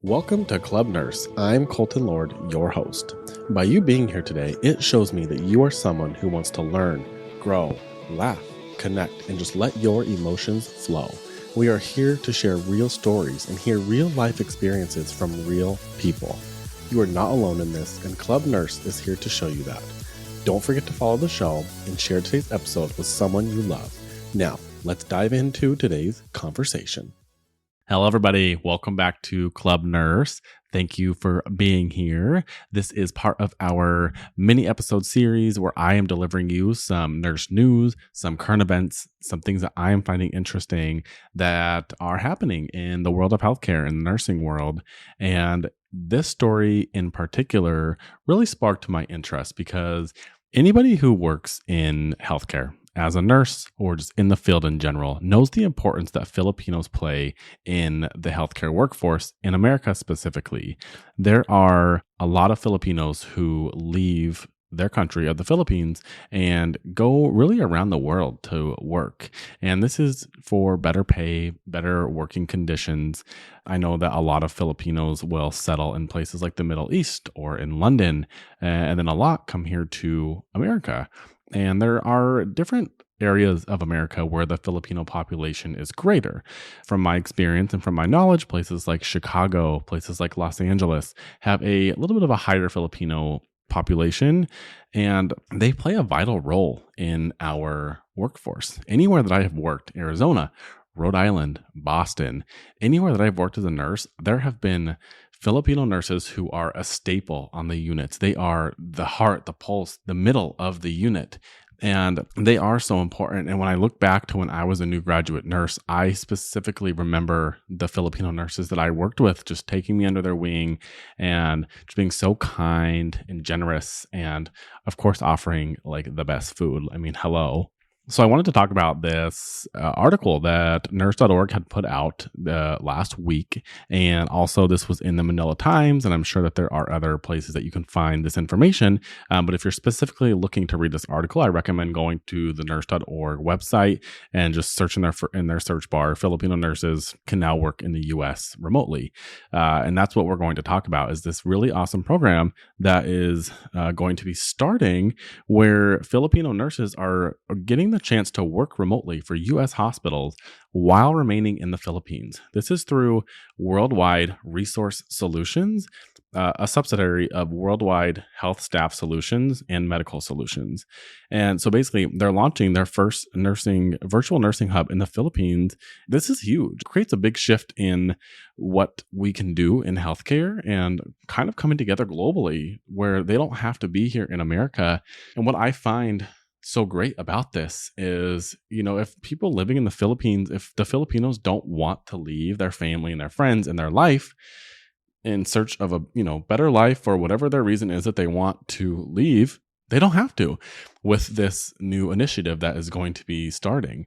Welcome to Club Nurse. I'm Colton Lord, your host. By you being here today, it shows me that you are someone who wants to learn, grow, laugh, connect, and just let your emotions flow. We are here to share real stories and hear real life experiences from real people. You are not alone in this, and Club Nurse is here to show you that. Don't forget to follow the show and share today's episode with someone you love. Now, let's dive into today's conversation. Hello, everybody. Welcome back to Club Nurse. Thank you for being here. This is part of our mini episode series where I am delivering you some nurse news, some current events, some things that I am finding interesting that are happening in the world of healthcare and the nursing world. And this story in particular really sparked my interest because anybody who works in healthcare, as a nurse or just in the field in general, knows the importance that Filipinos play in the healthcare workforce in America specifically. There are a lot of Filipinos who leave their country of the Philippines and go really around the world to work. And this is for better pay, better working conditions. I know that a lot of Filipinos will settle in places like the Middle East or in London, and then a lot come here to America. And there are different areas of America where the Filipino population is greater. From my experience and from my knowledge, places like Chicago, places like Los Angeles have a little bit of a higher Filipino population, and they play a vital role in our workforce. Anywhere that I have worked, Arizona, Rhode Island, Boston, anywhere that I've worked as a nurse, there have been Filipino nurses who are a staple on the units. They are the heart, the pulse, the middle of the unit. And they are so important. And when I look back to when I was a new graduate nurse, I specifically remember the Filipino nurses that I worked with just taking me under their wing and just being so kind and generous. And of course, offering like the best food. I mean, hello. So I wanted to talk about this article that Nurse.org had put out last week. And also this was in the Manila Times. And I'm sure that there are other places that you can find this information. But if you're specifically looking to read this article, I recommend going to the Nurse.org website and just searching in their search bar, Filipino nurses can now work in the U.S. remotely. And that's what we're going to talk about is this really awesome program that is going to be starting where Filipino nurses are getting the chance to work remotely for U.S. hospitals while remaining in the Philippines. This is through Worldwide Resource Solutions, a subsidiary of Worldwide Health Staff Solutions and Medical Solutions. And so basically, they're launching their first virtual nursing hub in the Philippines. This is huge. It creates a big shift in what we can do in healthcare and kind of coming together globally where they don't have to be here in America. And what I find so great about this is, if people living in the Philippines, if the Filipinos don't want to leave their family and their friends and their life in search of a, better life or whatever their reason is that they want to leave, they don't have to with this new initiative that is going to be starting.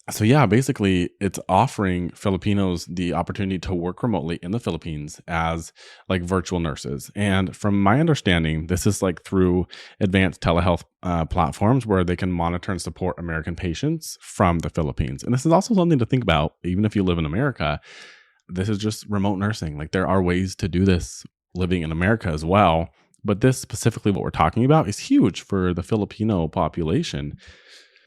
So yeah, basically it's offering Filipinos the opportunity to work remotely in the Philippines as like virtual nurses. And from my understanding, this is like through advanced telehealth platforms where they can monitor and support American patients from the Philippines. And this is also something to think about, even if you live in America. This is just remote nursing. Like there are ways to do this living in America as well. But this specifically, what we're talking about is huge for the Filipino population.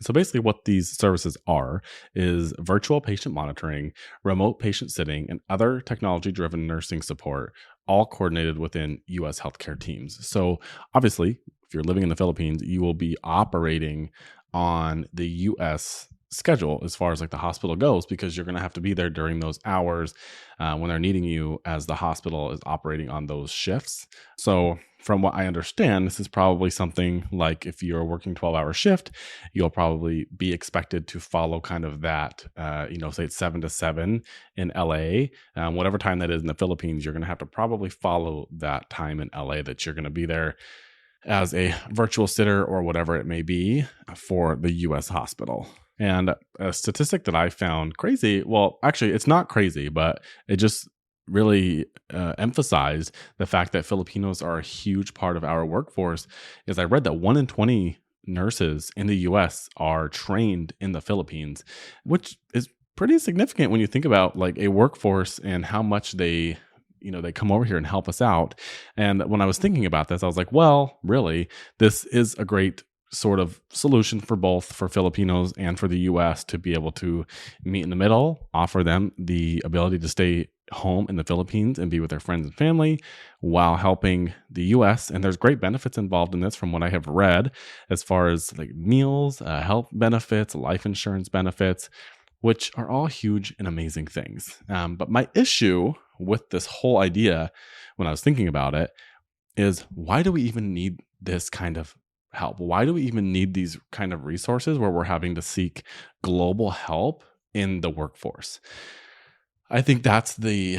So basically what these services are is virtual patient monitoring, remote patient sitting, and other technology-driven nursing support, all coordinated within U.S. healthcare teams. So obviously, if you're living in the Philippines, you will be operating on the U.S. schedule as far as like the hospital goes, because you're going to have to be there during those hours when they're needing you as the hospital is operating on those shifts. So from what I understand, this is probably something like if you're working 12-hour shift, you'll probably be expected to follow kind of that, say it's 7 to 7 in LA, whatever time that is in the Philippines, you're going to have to probably follow that time in LA that you're going to be there as a virtual sitter or whatever it may be for the U.S. hospital. And a statistic that I found crazy, well, actually, it's not crazy, but it just really emphasized the fact that Filipinos are a huge part of our workforce, is I read that 1 in 20 nurses in the U.S. are trained in the Philippines, which is pretty significant when you think about like a workforce and how much they they come over here and help us out. And when I was thinking about this, I was like, well, really, this is a great sort of solution for both for Filipinos and for the US to be able to meet in the middle, offer them the ability to stay home in the Philippines and be with their friends and family while helping the US. And there's great benefits involved in this from what I have read, as far as like meals, health benefits, life insurance benefits, which are all huge and amazing things. But my issue with this whole idea when I was thinking about it is, why do we even need this kind of help? Why do we even need these kind of resources where we're having to seek global help in the workforce? I think that's the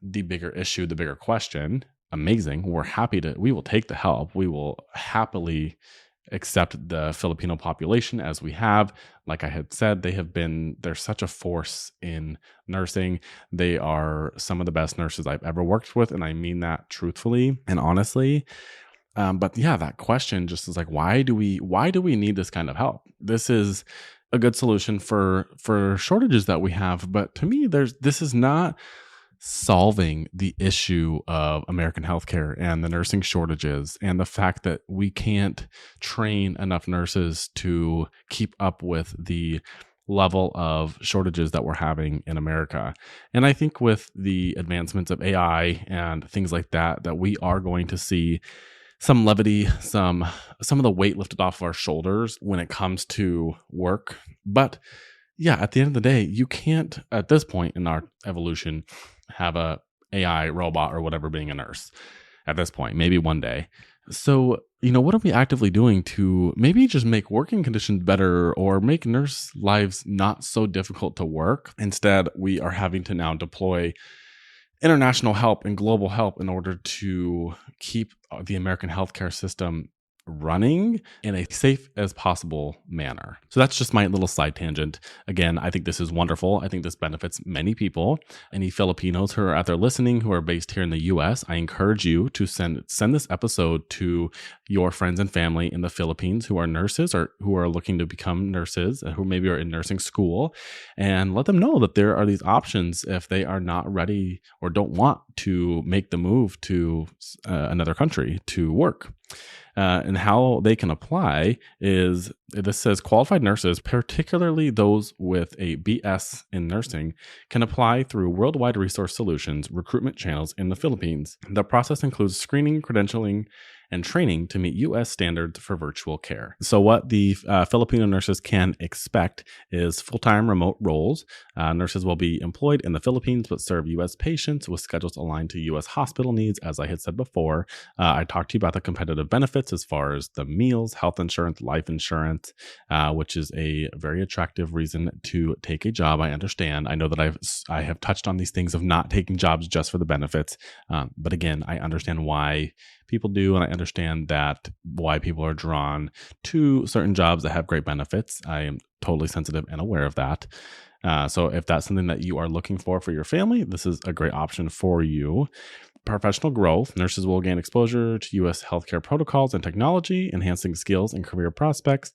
bigger issue, the bigger question. Amazing. We will take the help. We will happily accept the Filipino population as we have. Like I had said, they're such a force in nursing. They are some of the best nurses I've ever worked with. And I mean that truthfully and honestly. But yeah, that question just is like, why do we need this kind of help? This is a good solution for shortages that we have. But to me, this is not solving the issue of American healthcare and the nursing shortages and the fact that we can't train enough nurses to keep up with the level of shortages that we're having in America. And I think with the advancements of AI and things like that we are going to see some levity, some of the weight lifted off of our shoulders when it comes to work. But yeah, at the end of the day, you can't, at this point in our evolution, have a AI robot or whatever being a nurse at this point, maybe one day. So, what are we actively doing to maybe just make working conditions better or make nurse lives not so difficult to work? Instead, we are having to now deploy international help and global help in order to keep the American healthcare system running in a safe as possible manner. So that's just my little side tangent. Again, I think this is wonderful. I think this benefits many people. Any Filipinos who are out there listening who are based here in the US, I encourage you to send this episode to your friends and family in the Philippines who are nurses or who are looking to become nurses, who maybe are in nursing school, and let them know that there are these options if they are not ready or don't want to make the move to another country to work. And how they can apply is, this says qualified nurses, particularly those with a BS in nursing, can apply through Worldwide Resource Solutions recruitment channels in the Philippines. The process includes screening, credentialing, and training to meet U.S. standards for virtual care. So what the Filipino nurses can expect is full-time remote roles. Nurses will be employed in the Philippines but serve U.S. patients with schedules aligned to U.S. hospital needs. As I had said before, I talked to you about the competitive benefits as far as the meals, health insurance, life insurance, which is a very attractive reason to take a job. I understand. I know that I have touched on these things of not taking jobs just for the benefits. But again, I understand why people do, and I understand that why people are drawn to certain jobs that have great benefits. I am totally sensitive and aware of that. So if that's something that you are looking for your family, this is a great option for you. Professional growth. Nurses will gain exposure to U.S. healthcare protocols and technology, enhancing skills and career prospects,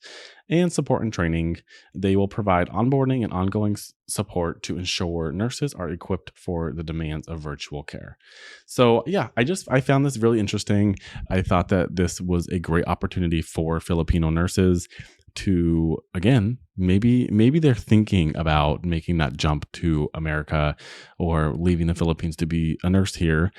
and support and training. They will provide onboarding and ongoing support to ensure nurses are equipped for the demands of virtual care. So yeah, I found this really interesting. I thought that this was a great opportunity for Filipino nurses to, again, maybe they're thinking about making that jump to America or leaving the Philippines to be a nurse here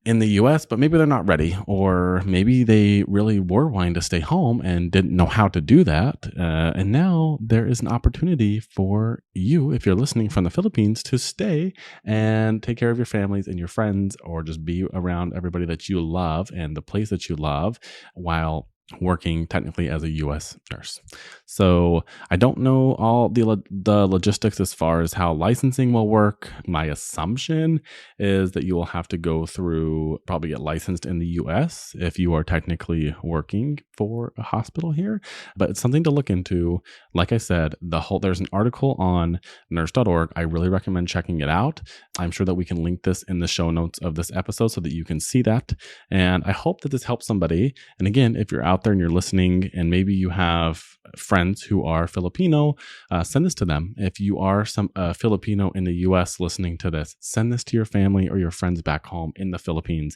in the US, but maybe they're not ready, or maybe they really were wanting to stay home and didn't know how to do that. And now there is an opportunity for you, if you're listening from the Philippines, to stay and take care of your families and your friends, or just be around everybody that you love and the place that you love while working technically as a U.S. nurse. So I don't know all the logistics as far as how licensing will work. My assumption is that you will have to go through, probably get licensed in the U.S. if you are technically working for a hospital here. But it's something to look into. Like I said, there's an article on Nurse.org. I really recommend checking it out. I'm sure that we can link this in the show notes of this episode so that you can see that. And I hope that this helps somebody. And again, if you're out out there and you're listening, and maybe you have friends who are Filipino, send this to them. If you are some Filipino in the U.S. listening to this, send this to your family or your friends back home in the Philippines,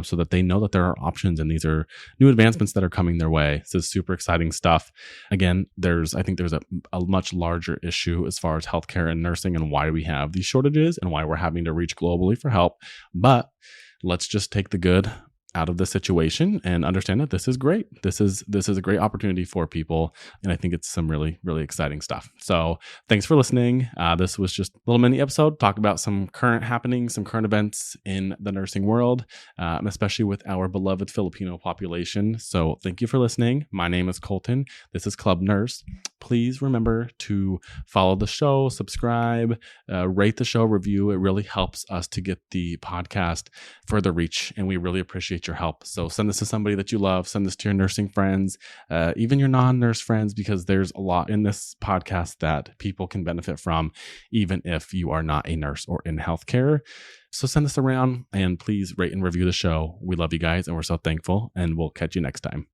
so that they know that there are options and these are new advancements that are coming their way. This is super exciting stuff. Again, I think there's a much larger issue as far as healthcare and nursing and why we have these shortages and why we're having to reach globally for help. But let's just take the good out of the situation and understand that this is great. This is a great opportunity for people. And I think it's some really, really exciting stuff. So thanks for listening. This was just a little mini episode, talk about some current happenings, some current events in the nursing world, and especially with our beloved Filipino population. So thank you for listening. My name is Colton. This is Club Nurse. Please remember to follow the show, subscribe, rate the show, review. It really helps us to get the podcast further reach, and we really appreciate your help. So send this to somebody that you love, send this to your nursing friends, even your non-nurse friends, because there's a lot in this podcast that people can benefit from, even if you are not a nurse or in healthcare. So send this around and please rate and review the show. We love you guys and we're so thankful, and we'll catch you next time.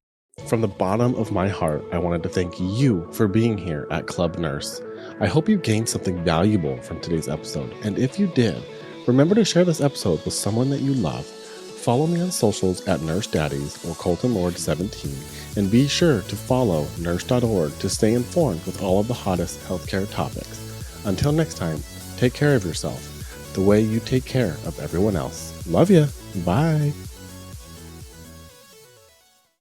From the bottom of my heart, I wanted to thank you for being here at Club Nurse. I hope you gained something valuable from today's episode. And if you did, remember to share this episode with someone that you love. Follow me on socials at Nurse Daddies or Colton Lord 17, and be sure to follow Nurse.org to stay informed with all of the hottest healthcare topics. Until next time, take care of yourself the way you take care of everyone else. Love ya. Bye.